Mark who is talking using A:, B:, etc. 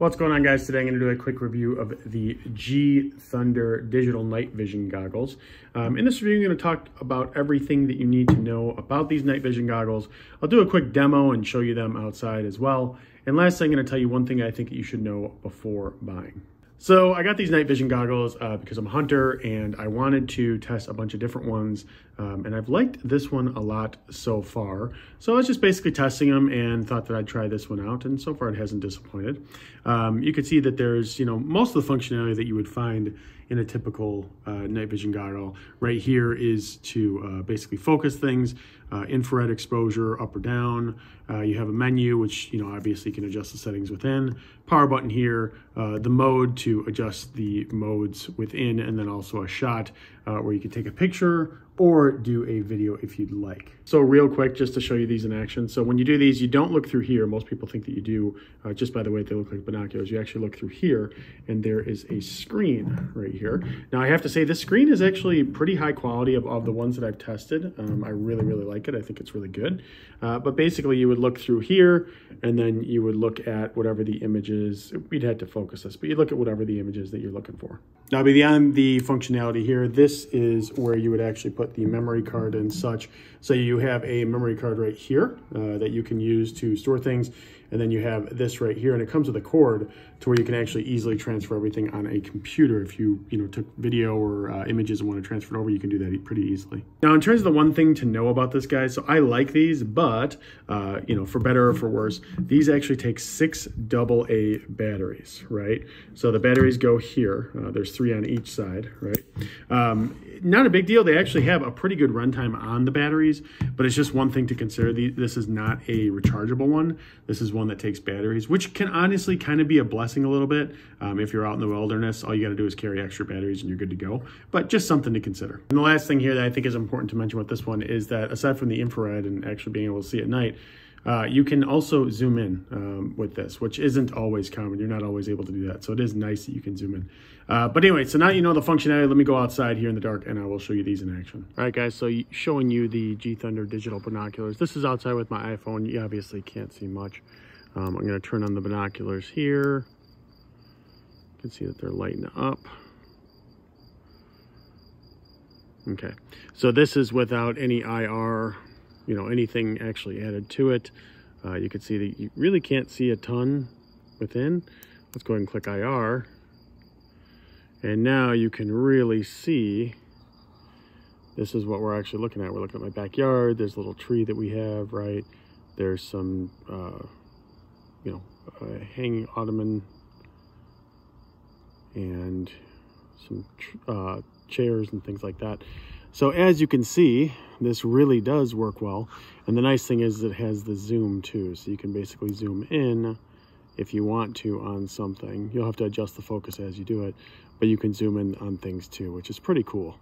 A: What's going on, guys? Today I'm going to do a quick review of the GTHUNDER digital night vision goggles. In this review, I'm going to talk about everything that you need to know about these night vision goggles. I'll do a quick demo and show you them outside as well. And lastly, I'm going to tell you one thing I think that you should know before buying. So I got these night vision goggles because I'm a hunter and I wanted to test a bunch of different ones. And I've liked this one a lot so far. So I was just basically testing them and thought that I'd try this one out. And so far it hasn't disappointed. You can see that there's, most of the functionality that you would find in a typical night vision goggle. Right here is to basically focus things, infrared exposure up or down. You have a menu, which, obviously you can adjust the settings within. Power button here, the mode to adjust the modes within, and then also a shot where you can take a picture or do a video if you'd like. So real quick, just to show you these in action. So when you do these, you don't look through here. Most people think that you do, just by the way they look like binoculars. You actually look through here, and there is a screen right here. Now I have to say, this screen is actually pretty high quality of the ones that I've tested. I really, really like it. I think it's really good. But basically you would look through here, and then you would look at whatever the images, we'd have to focus this, but you look at whatever the images that you're looking for. Now beyond the functionality here, this is where you would actually put the memory card and such. So you have a memory card right here that you can use to store things. And then you have this right here, and it comes with a cord to where you can actually easily transfer everything on a computer. If you, took video or images and want to transfer it over, you can do that pretty easily. Now, in terms of the one thing to know about this, guys, so I like these, but, for better or for worse, these actually take 6 AA batteries, right? So the batteries go here. There's 3 on each side, right? Not a big deal. They actually have a pretty good runtime on the batteries, but it's just one thing to consider. This is not a rechargeable one. This is one that takes batteries, which can honestly kind of be a blessing a little bit. If you're out in the wilderness, all you got to do is carry extra batteries and you're good to go, but just something to consider. And the last thing here that I think is important to mention with this one is that aside from the infrared and actually being able to see at night, you can also zoom in with this, which isn't always common. You're not always able to do that. So it is nice that you can zoom in. But anyway, so now you know the functionality. Let me go outside here in the dark and I will show you these in action. All right, guys, so showing you the GTHUNDER digital binoculars. This is outside with my iPhone. You obviously can't see much. I'm going to turn on the binoculars here. You can see that they're lighting up. Okay, so this is without any IR, anything actually added to it. You can see that you really can't see a ton within. Let's go ahead and click IR. And now you can really see, this is what we're actually looking at. We're looking at my backyard. There's a little tree that we have, right? There's some, hanging ottoman and some chairs and things like that. So as you can see, this really does work well. And the nice thing is it has the zoom too. So you can basically zoom in if you want to on something. You'll have to adjust the focus as you do it, but you can zoom in on things too, which is pretty cool.